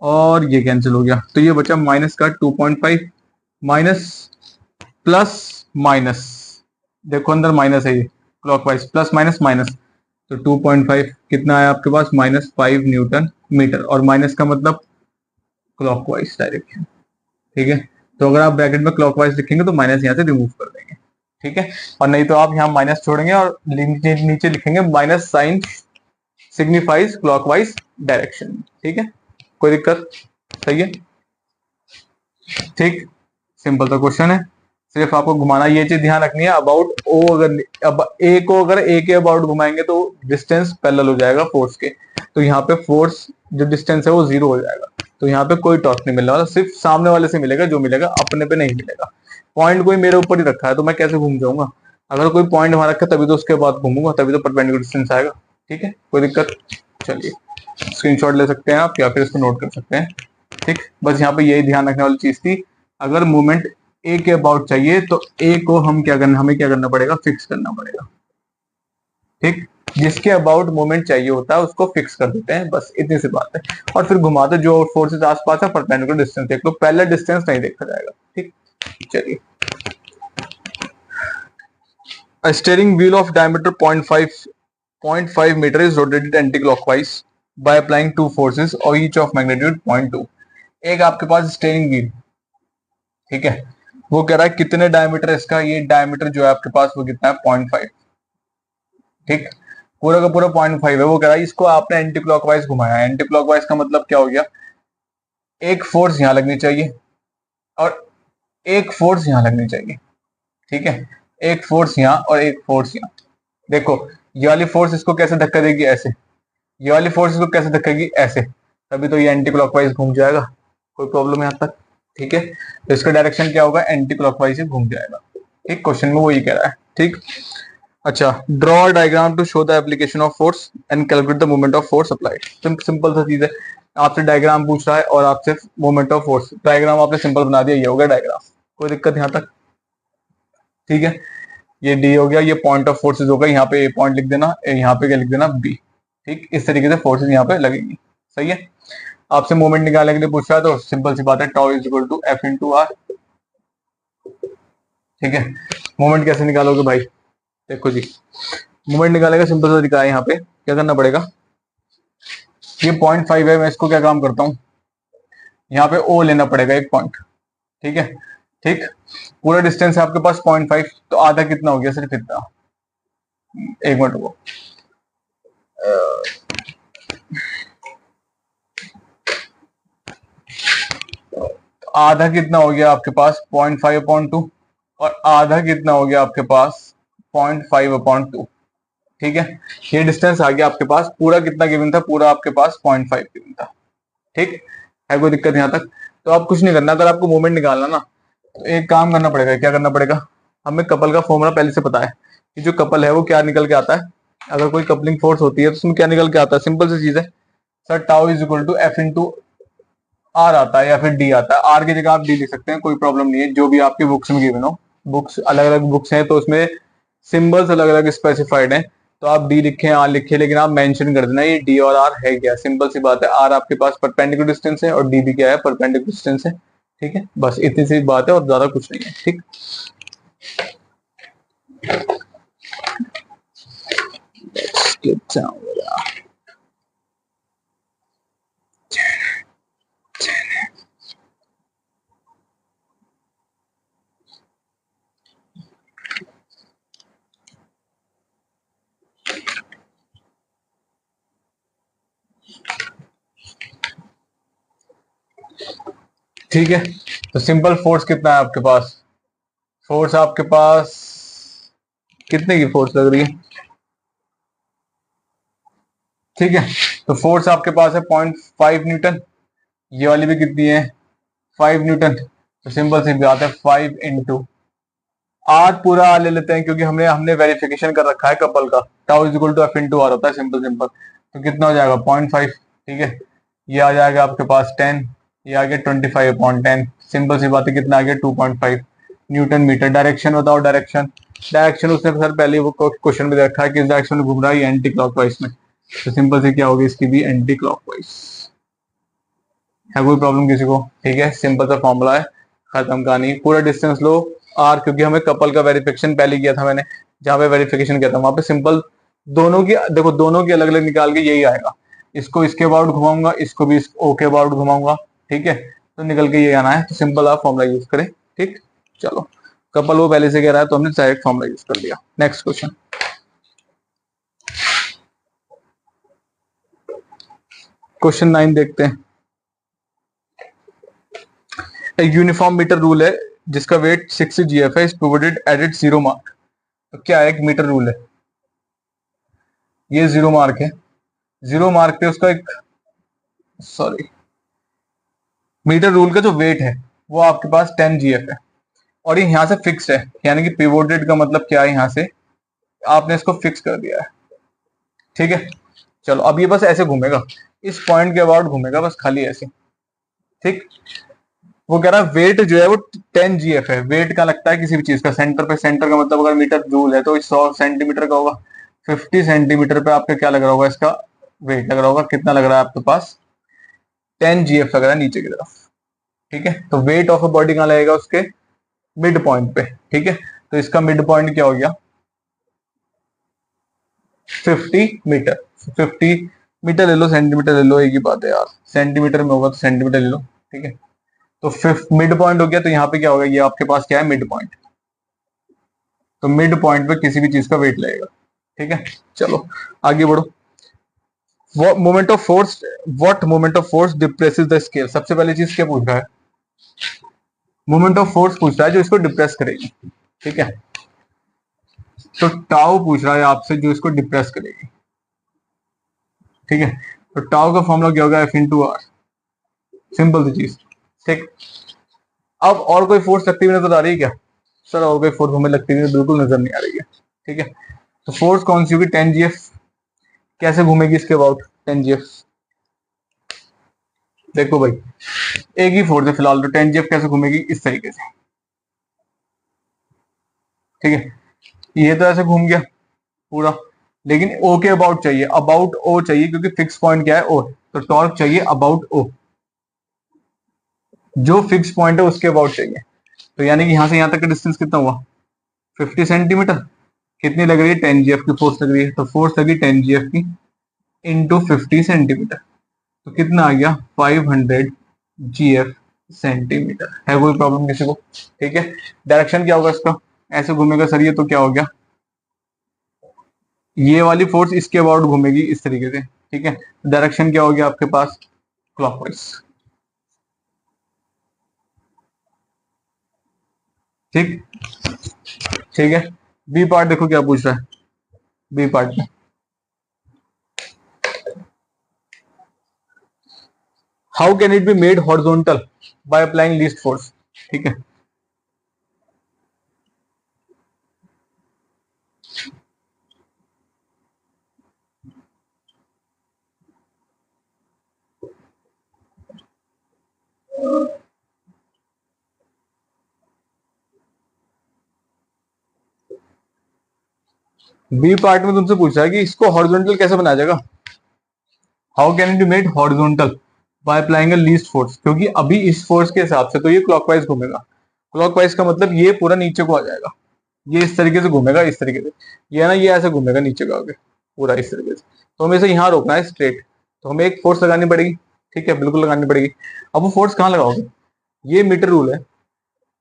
और ये कैंसिल हो गया, तो ये बचा माइनस का 2.5 माइनस प्लस माइनस। देखो अंदर माइनस है, ये क्लॉकवाइज प्लस माइनस माइनस, तो 2.5 कितना है आपके पास, -5 न्यूटन मीटर, और माइनस का मतलब क्लॉकवाइज डायरेक्शन। ठीक है, तो अगर आप ब्रैकेट में क्लॉकवाइज लिखेंगे तो माइनस यहाँ से रिमूव कर देंगे। ठीक है, और नहीं तो आप यहाँ माइनस छोड़ेंगे और नीचे लिखेंगे minus sign signifies clockwise direction. ठीक है, कोई दिक्कत, सही है। ठीक, सिंपल सा क्वेश्चन है, सिर्फ आपको घुमाना, ये चीज ध्यान रखनी है, अबाउट ओ, अगर अब ए को अगर ए के अबाउट घुमाएंगे तो डिस्टेंस पैरेलल हो जाएगा फोर्स के, तो यहाँ पे फोर्स जो डिस्टेंस है वो जीरो हो जाएगा, तो यहाँ पे कोई टॉर्क नहीं मिलने वाला, सिर्फ सामने वाले से मिलेगा, जो मिलेगा अपने पे नहीं मिलेगा। पॉइंट कोई मेरे ऊपर ही रखा है तो मैं कैसे घूम जाऊंगा, अगर कोई पॉइंट वहां रखा तभी तो उसके बाद घूमूंगा, तभी तो परपेंडिकुलर डिस्टेंस आएगा। ठीक है, कोई दिक्कत, चलिए स्क्रीनशॉट ले सकते हैं आप या फिर इसको नोट कर सकते हैं। ठीक, बस यहाँ पे यही ध्यान रखने वाली चीज थी, अगर मूवमेंट ए के अबाउट चाहिए तो ए को हम क्या करना, हमें क्या करना पड़ेगा, फिक्स करना पड़ेगा। ठीक, जिसके अबाउट मूवमेंट चाहिए होता है उसको फिक्स कर देते हैं, बस इतनी सी बात है, और फिर घुमाते जो फोर्सेस आसपास है परपेंडिकुलर डिस्टेंस देख लो, पहले डिस्टेंस नहीं देखा जाएगा। ठीक, चलिए, A steering wheel of diameter 0.5 meter is rotated anti-clockwise by applying two forces or each of magnitude 0.2। एक आपके पास स्टेयरिंग व्हील, ठीक है, वो कह रहा है कितने डायमीटर इसका, ये डायमीटर जो है आपके पास वो कितना है 0.5। ठीक, पूरा का पूरा 0.5 है, वो कह रहा है इसको आपने एंटी क्लॉकवाइज घुमाया। एंटी क्लॉकवाइज का मतलब क्या हो गया, एक फोर्स यहां लगनी चाहिए और एक फोर्स यहां लगनी चाहिए। ठीक है, एक फोर्स यहां और एक फोर्स यहां। देखो ये वाली फोर्स इसको कैसे धक्का देगी, ऐसे, ये वाली फोर्स इसको कैसे धक्का देगी, ऐसे, तभी तो ये एंटी क्लॉकवाइज घूम जाएगा। कोई प्रॉब्लम यहां तक, ठीक है, तो इसका डायरेक्शन क्या होगा, एंटी क्लॉकवाइज ही घूम जाएगा। ठीक, क्वेश्चन में वो ये कह रहा है। ठीक, अच्छा, draw diagram to show the application of force and calculate the moment of force applied. Simple सा चीज है, आपसे डायग्राम पूछ रहा है और आपसे मोमेंट ऑफ फोर्स, डायग्राम आपने सिंपल बना दिया, ये हो गया डायग्राम। कोई दिक्कत यहाँ तक, ठीक है, ये डी हो गया, ये पॉइंट ऑफ फोर्सेज होगा, यहाँ पे ए पॉइंट लिख देना, यहाँ पे क्या लिख देना, बी। ठीक, इस तरीके से फोर्सेज यहाँ पे लगेंगी। सही है, आपसे मोमेंट निकालने के लिए पूछ रहा है तो सिंपल सी बात है, tau is equal to F into R. ठीक है, मोमेंट कैसे निकालोगे भाई, देखो जी, मोमेंट निकालेगा सिंपल सा तरीका है, यहाँ पे क्या करना पड़ेगा, ये 0.5 है, मैं इसको क्या काम करता हूँ, यहाँ पे ओ लेना पड़ेगा एक पॉइंट। ठीक है, ठीक, पूरा डिस्टेंस है आपके पास 0.5, तो आधा कितना हो गया, सिर्फ इतना, एक मिनट रुको, आधा कितना हो गया आपके पास 0.5/2, और आधा कितना हो गया आपके पास 0.5/2। ठीक है, ये डिस्टेंस आ गया आपके पास, पूरा कितना गिवन था, पूरा आपके पास 0.5 गिवन था। ठीक है, कोई दिक्कत यहाँ तक, तो आप कुछ नहीं करना, अगर आपको मोमेंट निकालना ना तो एक काम करना पड़ेगा, क्या करना पड़ेगा, हमें कपल का फॉर्मूला पहले से पता है कि जो कपल है वो क्या निकल के आता है, अगर कोई कपलिंग फोर्स होती है तो उसमें क्या निकल के आता है, सिंपल सी चीज है sir, tau is equal to F into R आता है या फिर डी आता है। आर की जगह आप डी लिख सकते हैं, कोई प्रॉब्लम नहीं है, जो भी आपकी बुक्स में गिवन हो, बुक्स अलग अलग बुक्स हैं तो उसमें सिंबल्स अलग अलग स्पेसिफाइड हैं, तो आप डी लिखें आर लिखे, लेकिन आप मेंशन कर देना ये डी और आर है क्या, सिंपल सी बात है, आर आपके पास परपेंडिकुलर डिस्टेंस है और डी भी क्या है, परपेंडिकुलर डिस्टेंस है। ठीक है, बस इतनी सी बात है और ज्यादा कुछ नहीं है। ठीक, ठीक है, तो सिंपल फोर्स कितना है आपके पास, फोर्स आपके पास कितने की फोर्स लग रही है, ठीक है, तो फोर्स आपके पास है 0.5 न्यूटन, ये वाली भी कितनी है 5 न्यूटन। तो सिंपल सी बात है 5 × 8 पूरा ले लेते हैं, क्योंकि हमने हमने वेरिफिकेशन कर रखा है कपल का, tau is equal to F × R होता है, सिंपल सिंपल। तो कितना हो जाएगा 0.5, ठीक है। ये आ जाएगा आपके पास 10, ये आ गया 25/10। सिंपल सी बात है, कितना आ गया 2.5 न्यूटन मीटर। डायरेक्शन बताओ, डायरेक्शन डायरेक्शन उसने सर पहले वो क्वेश्चन में रखा है, किस डायरेक्शन में घूम रहा है, ये एंटी क्लॉकवाइज में। तो सिंपल से क्या होगी इसकी भी एंटी क्लॉकवाइज। है कोई प्रॉब्लम किसी को? ठीक है, सिंपल सा फॉर्मूला है, खत्म कहानी। पूरा डिस्टेंस लो R, क्योंकि हमें कपल का वेरिफिकेशन पहले किया था मैंने, जहां पे वेरिफिकेशन किया था वहां पे सिंपल दोनों की, देखो दोनों की अलग अलग निकाल के यही आएगा। इसको इसके अबाउट घुमाऊंगा, इसको भी O के अबाउट घुमाऊंगा, ठीक है, तो निकल के ये आना है। तो सिंपल आप फॉर्मूला यूज करें, ठीक। चलो, कपल वो पहले से कह रहा है तो हमने डायरेक्ट फॉर्मूला यूज कर लिया। नेक्स्ट क्वेश्चन, क्वेश्चन 9 देखते हैं। एक यूनिफॉर्म मीटर रूल है जिसका वेट 60 GF है, इस प्रोवाइडेड एडेड 0 मार्क। तो क्या है, एक मीटर रूल है, ये 0 मार्क है, 0 मार्क पे उसका एक, सॉरी, मीटर रूल का जो वेट है वो आपके पास 10 GF है, और ये यहाँ से फिक्स है, यानी कि पिवोटेड का मतलब क्या है, यहाँ से आपने इसको फिक्स कर दिया है, ठीक है। चलो, अब ये बस ऐसे घूमेगा, इस पॉइंट के अबाउट घूमेगा, बस खाली ऐसे, ठीक। वो कह रहा है वेट जो है वो 10 GF है। वेट का लगता है किसी भी चीज का सेंटर पे, सेंटर का मतलब अगर मीटर जूल है तो 100 सेंटीमीटर का होगा। 50 सेंटीमीटर पे आपका क्या लग रहा होगा, इसका वेट लग रहा होगा, कितना लग रहा है आपके पास, 10 GF लग रहा है नीचे की तरफ, ठीक है। तो वेट ऑफ अ बॉडी कहाँ लगेगा, उसके मिड पॉइंट पे, ठीक है। तो इसका मिड पॉइंट क्या हो गया, 50 मीटर। 50 मीटर ले लो, सेंटीमीटर ले लो, एक ही बात है यार, सेंटीमीटर में होगा तो सेंटीमीटर ले लो, ठीक है। तो फिफ्थ मिड पॉइंट हो गया, तो यहाँ पे क्या होगा, ये आपके पास क्या है, मिड पॉइंट। तो मिड पॉइंट पे किसी भी चीज का वेट लगेगा, ठीक है। चलो आगे बढ़ो। Moment of force, what moment of force depresses the scale. सबसे पहली चीज क्या पूछ रहा है, मोमेंट ऑफ फोर्स पूछ रहा है जो इसको डिप्रेस करेगी, ठीक है। तो टाउ पूछ रहा है आपसे जो इसको डिप्रेस करेगी, ठीक है। तो टाउ का फॉर्मूला क्या होगा, F × R, सिंपल सी चीज, ठीक। अब और कोई फोर्स लगती हुई नजर आ रही है क्या, सर और कोई फोर्स हमें लगती हुई बिल्कुल नजर नहीं आ रही है, ठीक है। तो फोर्स कौन सी होगी, 10 GF। कैसे घूमेगी इसके अबाउट 10 GF, देखो भाई, एक ही फोर्स है फिलहाल, तो 10 GF कैसे घूमेगी, इस तरीके से, ठीक है। ये तो ऐसे घूम गया पूरा, लेकिन O के अबाउट चाहिए, अबाउट O चाहिए, क्योंकि फिक्स पॉइंट क्या है, O। तो टॉर्क चाहिए अबाउट O, जो फिक्स पॉइंट है उसके अबाउट चाहिए। तो यानी कि यहां से यहां तक का डिस्टेंस कितना हुआ, 50 सेंटीमीटर। कितनी लग रही है, 10 GF की फोर्स लग रही है, तो फोर्स लगी 10 GF की इंटू 50 सेंटीमीटर, तो कितना आ गया 500 GF सेंटीमीटर। है कोई प्रॉब्लम किसी को? ठीक है। डायरेक्शन क्या होगा इसका, ऐसे घूमेगा सर ये, तो क्या हो गया, ये वाली फोर्स इसके अबाउट घूमेगी इस तरीके से, ठीक है। डायरेक्शन क्या हो गया आपके पास, क्लॉकवाइज, ठीक। ठीक है, बी पार्ट देखो क्या पूछ रहा है, बी पार्ट में, how can it be made horizontal by applying least force, ठीक है। बी पार्ट में तुमसे पूछा है कि इसको हॉरिजॉन्टल कैसे बनाया जाएगा, how can it be made horizontal by applying a least force, क्योंकि अभी इस फोर्स के हिसाब से तो ये क्लॉकवाइज घूमेगा। क्लॉकवाइज का मतलब ये पूरा नीचे को आ जाएगा, ये इस तरीके से घूमेगा, इस तरीके से, ये है ना, ये ऐसे घूमेगा नीचे को आगे पूरा इस तरीके से। तो हमें इसे यहाँ रोकना है स्ट्रेट, तो हमें एक फोर्स लगानी पड़ेगी, ठीक है, बिल्कुल लगानी पड़ेगी। अब वो फोर्स कहाँ लगाओगे, ये मीटर रूल है,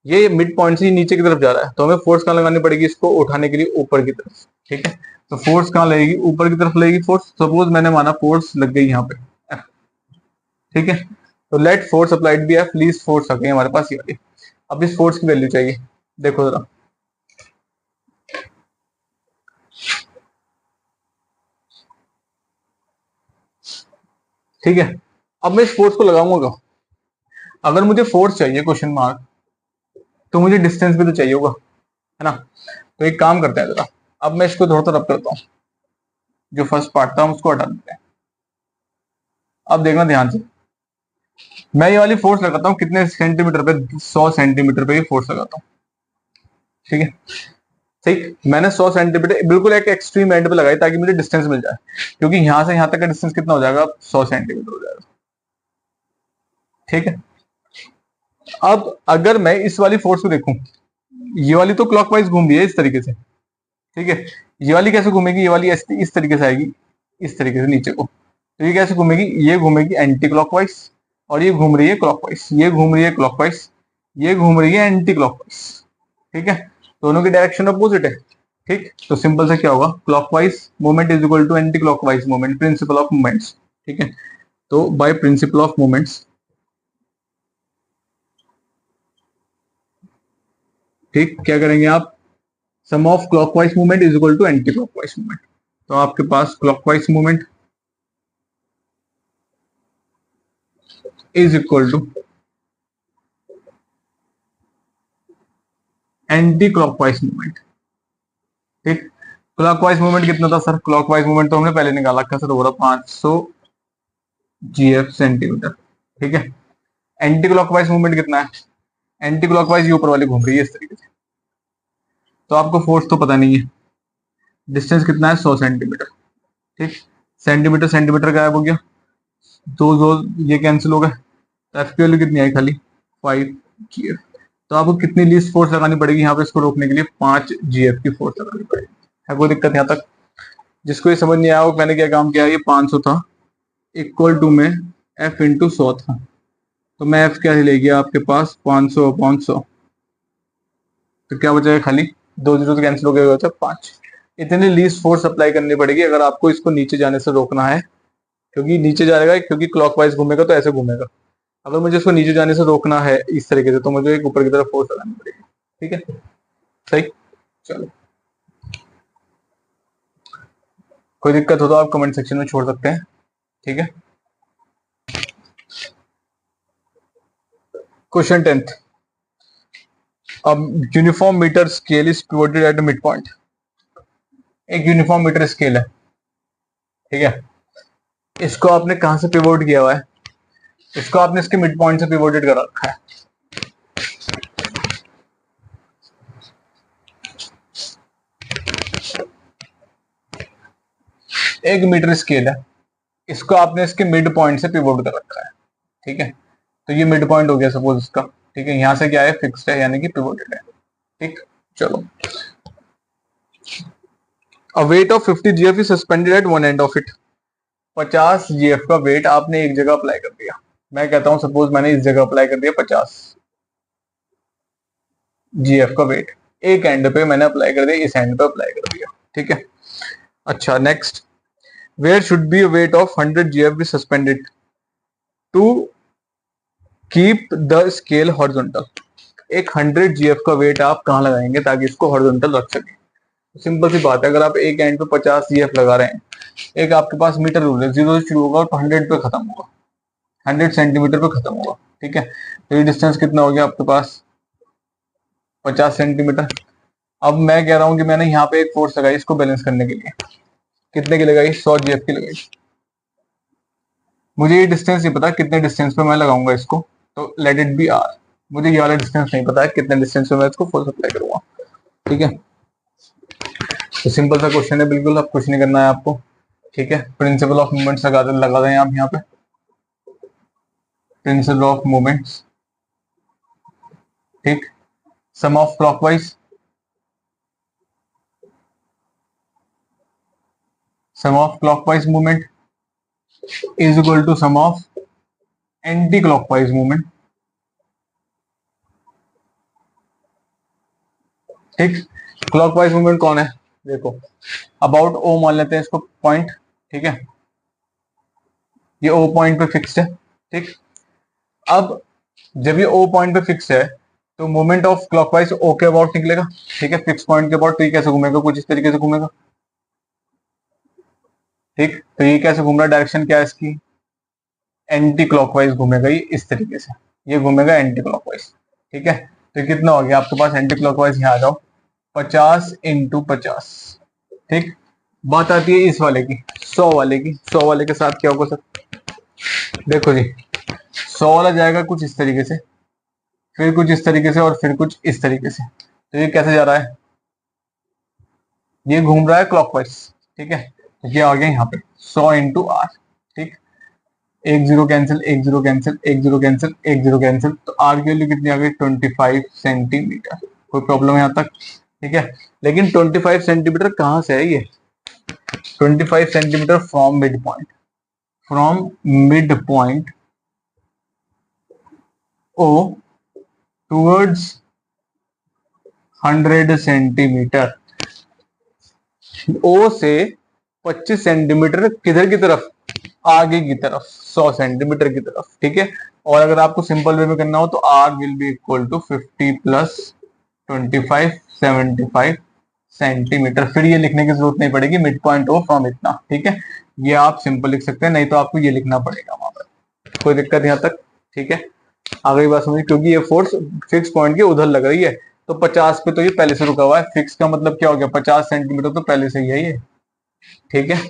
ये मिड पॉइंट से नीचे की तरफ जा रहा है, तो हमें फोर्स कहाँ लगानी पड़ेगी, इसको उठाने के लिए ऊपर की तरफ, ठीक है। तो फोर्स कहाँ लगेगी, ऊपर की तरफ लगेगी फोर्स। सपोज मैंने माना फोर्स लग गई यहाँ पे F, ठीक है। तो let force applied be F, least force आ गई हमारे पास ये वाली। अब इस फोर्स की वैल्यू चाहिए, देखो जरा, ठीक है। अब मैं इस फोर्स को लगाऊंगा, अगर मुझे फोर्स चाहिए क्वेश्चन मार्क, तो मुझे डिस्टेंस भी तो चाहिए होगा, है ना। तो एक काम करते हैं जरा, अब मैं इसको थोड़ा सा रब करता हूँ, जो फर्स्ट पार्ट था हम उसको हटा देते हैं। अब देखना ध्यान से, मैं ये वाली फोर्स लगाता हूँ कितने सेंटीमीटर पे, 100 सेंटीमीटर पे ये फोर्स लगाता हूँ, ठीक है। ठीक, मैंने 100 सेंटीमीटर बिल्कुल एक एक्सट्रीम एंड पे लगाई ताकि मुझे डिस्टेंस मिल जाए, क्योंकि यहां से यहां तक का डिस्टेंस कितना हो जाएगा, 100 सेंटीमीटर हो जाएगा, ठीक है। अब अगर मैं इस वाली फोर्स को देखूं, ये वाली तो क्लॉकवाइज घूम रही है इस तरीके से, ठीक है। ये वाली कैसे घूमेगी, ये वाली इस तरीके से आएगी, इस तरीके से नीचे को, तो ये कैसे घूमेगी, ये घूमेगी एंटी क्लॉकवाइज, और ये घूम रही है क्लॉकवाइज, ये घूम रही है क्लॉकवाइज, ये घूम रही है एंटी क्लॉकवाइज, ठीक है। दोनों की डायरेक्शन अपोजिट है, ठीक। तो सिंपल से क्या होगा, clockwise movement is equal to anti clockwise movement, principle of movements, ठीक है। तो बाय प्रिंसिपल ऑफ मूवमेंट्स, ठीक, क्या करेंगे आप, sum of clockwise movement is equal to anti clockwise movement. तो आपके पास clockwise movement is equal to anti clockwise movement, ठीक। क्लॉकवाइज मूवमेंट कितना था सर, क्लॉकवाइज मूवमेंट तो हमने पहले निकाला था सर, हो रहा 500 जीएफ सेंटीमीटर, ठीक है। एंटी क्लॉकवाइज मूवमेंट कितना है, एंटी क्लॉकवाइज ये ऊपर वाली घूम रही है इस तरीके से, तो आपको फोर्स तो पता नहीं है, डिस्टेंस कितना है 100 सेंटीमीटर, ठीक। सेंटीमीटर सेंटीमीटर गायब हो गया, दो दो ये कैंसिल हो गए, तो एफ की वैल्यू कितनी आई खाली 5 जीएफ। तो आपको कितनी लीस्ट फोर्स लगानी पड़ेगी यहाँ पे इसको रोकने के लिए, 5 जीएफ की फोर्स लगानी पड़ेगी। है कोई दिक्कत यहाँ तक, जिसको ये समझ नहीं आया वो मैंने क्या काम किया, ये 500 था, इक्वल टू में एफ इंटू 100 था, तो मैं एफ क्या ले गया आपके पास 500 अपॉन 100, तो क्या बचेगा खाली, दो जीरो तो कैंसिल हो गए होते 5। इतनी लीस्ट फोर्स अप्लाई करनी पड़ेगी अगर आपको इसको नीचे जाने से रोकना है, क्योंकि नीचे जाएगा, क्योंकि क्लॉकवाइज घूमेगा तो ऐसे घूमेगा। अगर मुझे इसको नीचे जाने से रोकना है इस तरीके से, तो मुझे एक ऊपर की तरफ फोर्स लगानी पड़ेगी, ठीक है, सही। चलो, कोई दिक्कत हो तो आप कमेंट सेक्शन में छोड़ सकते हैं, ठीक है। क्वेश्चन 10th, अब uniform metre scale is pivoted at mid point. एक यूनिफॉर्म मीटर स्केल है, ठीक है, इसको आपने कहां से पिवोट किया हुआ है, इसको आपने इसके मिड पॉइंट से पिवोटेड कर रखा है, एक मीटर स्केल है, इसको आपने इसके मिड पॉइंट से पिवोट कर रखा है, ठीक है। तो ये मिड पॉइंट हो गया सपोज इसका, ठीक है, यहां से क्या है, फिक्स्ड है यानी कि पिवोटेड है, ठीक। चलो, a weight of 50 GF is suspended at one end of it. 50 GF का वेट आपने एक जगह अप्लाई कर दिया, मैं कहता हूं सपोज मैंने इस जगह अप्लाई कर दिया 50 जीएफ का वेट, एक एंड पे मैंने अप्लाई कर दिया, इस एंड पे अप्लाई कर दिया, ठीक है। अच्छा, next, where should be weight of 100 gf be suspended to keep the scale horizontal. एक 100 जीएफ का वेट आप कहां लगाएंगे ताकि इसको हॉरिजॉन्टल रख सके, सिंपल सी बात है, अगर आप एक एंड पे 50 जीएफ लगा रहे हैं, एक आपके पास मीटर रूल है, 0 से शुरू होगा और 100 पे खत्म होगा, 100 सेंटीमीटर पे खत्म होगा, ठीक है। तो ये डिस्टेंस कितना हो गया आपके पास 50 सेंटीमीटर। अब मैं कह रहा हूं कि मैंने यहाँ पे एक फोर्स लगाई इसको बैलेंस करने के लिए, कितने की लगाई, 100 जीएफ की लगाई। मुझे ये डिस्टेंस नहीं पता कितने डिस्टेंस पे मैं लगाऊंगा इसको, तो लेट इट बी आर। मुझे ये वाला डिस्टेंस नहीं पता है कितने डिस्टेंस पे मैं इसको फोर्स अप्लाई करूंगा, ठीक है। तो सिंपल सा क्वेश्चन है बिल्कुल, अब कुछ नहीं करना है आपको, ठीक है। प्रिंसिपल ऑफ मूवमेंट्स लगा दें आप यहाँ पे, प्रिंसिपल ऑफ मूवमेंट्स, ठीक। Sum of clockwise, sum of clockwise movement is equal to sum of anti clockwise movement, ठीक। क्लॉकवाइज मूवमेंट कौन है, देखो, अबाउट ओ मान लेते हैं इसको पॉइंट, ठीक है, ये ओ पॉइंट पे फिक्स्ड है, ठीक। अब जब ये ओ पॉइंट पे फिक्स है, तो मोमेंट ऑफ क्लॉकवाइज ओ के अबाउट निकलेगा, ठीक है, फिक्स पॉइंट के अबाउट, तो ये कैसे घूमेगा, कुछ इस तरीके से घूमेगा, ठीक। तो ये कैसे घूम रहा है, डायरेक्शन क्या है इसकी, एंटी क्लॉकवाइज घूमेगा ये इस तरीके से, ये घूमेगा एंटी क्लॉकवाइज। ठीक है, तो कितना हो गया आपके पास एंटी क्लॉकवाइज, यहाँ आ जाओ 50 इंटू 50। ठीक, बात आती है इस वाले की 100 वाले की। 100 वाले के साथ क्या होगा सर, देखो जी 100 वाला जाएगा कुछ इस तरीके से, फिर कुछ इस तरीके से, और फिर कुछ इस तरीके से। तो ये कैसे जा रहा है, ये घूम रहा है क्लॉकवाइज। ठीक है, तो ये आ गया यहाँ पे 100 इंटू आर। ठीक, एक जीरो कैंसिल, एक जीरो कैंसिल, एक जीरो कैंसिल, एक जीरो कैंसिल, तो आर की वैल्यू कितनी आ गई 25 सेंटीमीटर। कोई प्रॉब्लम है यहाँ तक? ठीक है, लेकिन 25 सेंटीमीटर कहाँ से है ये, 25 centimetre from mid point, from mid point O towards 100 centimetre. O से 25 सेंटीमीटर किधर की तरफ, आगे की तरफ 100 सेंटीमीटर की तरफ। ठीक है, और अगर आपको सिंपल वे में करना हो तो R will be equal to 50 plus 25 75 centimetre. फिर ये लिखने की जरूरत नहीं पड़ेगी मिड पॉइंट ओ फ्रॉम इतना। ठीक है, ये आप सिंपल लिख सकते हैं, नहीं तो आपको ये लिखना पड़ेगा वहां पर। कोई दिक्कत यहाँ तक? ठीक है, आ गई बात समझ, क्योंकि ये फोर्स फिक्स पॉइंट के उधर लग रही है, तो 50 पे तो ये पहले से रुका हुआ है। फिक्स का मतलब क्या हो गया, 50 सेंटीमीटर तो पहले से ही है ये। ठीक है,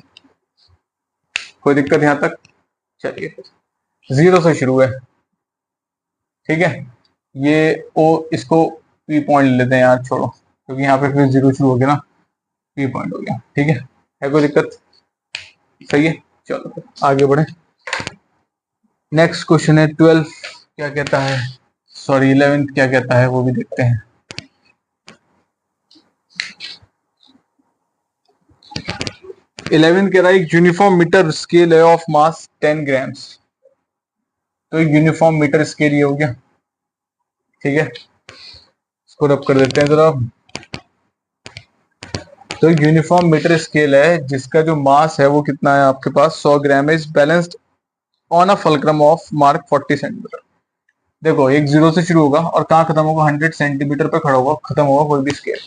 कोई दिक्कत यहाँ तक? चलिए, जीरो से शुरू है। ठीक है, ये ओ, इसको पी पॉइंट लेते हैं यार, छोड़ो, क्योंकि यहाँ पे फिर जीरो शुरू हो गया ना, पी पॉइंट हो गया। ठीक है कोई दिक्कत? सही है, चलो आगे बढ़े। नेक्स्ट क्वेश्चन है 12, क्या कहता है, सॉरी 11 क्या कहता है वो भी देखते हैं। इलेवन कह रहा है एक यूनिफॉर्म मीटर स्केल है ऑफ मास 10 ग्राम्स। तो एक यूनिफॉर्म मीटर स्केल ये हो गया। ठीक है, इसको रब कर देते हैं जरा। तो एक यूनिफॉर्म मीटर स्केल है जिसका जो मास है वो कितना है आपके पास 100 ग्राम है, is balanced on a fulcrum of mark 40 centimetre. देखो एक जीरो से शुरू होगा और कहाँ खत्म होगा, 100 सेंटीमीटर पे खड़ा होगा, खत्म होगा कोई भी स्केल।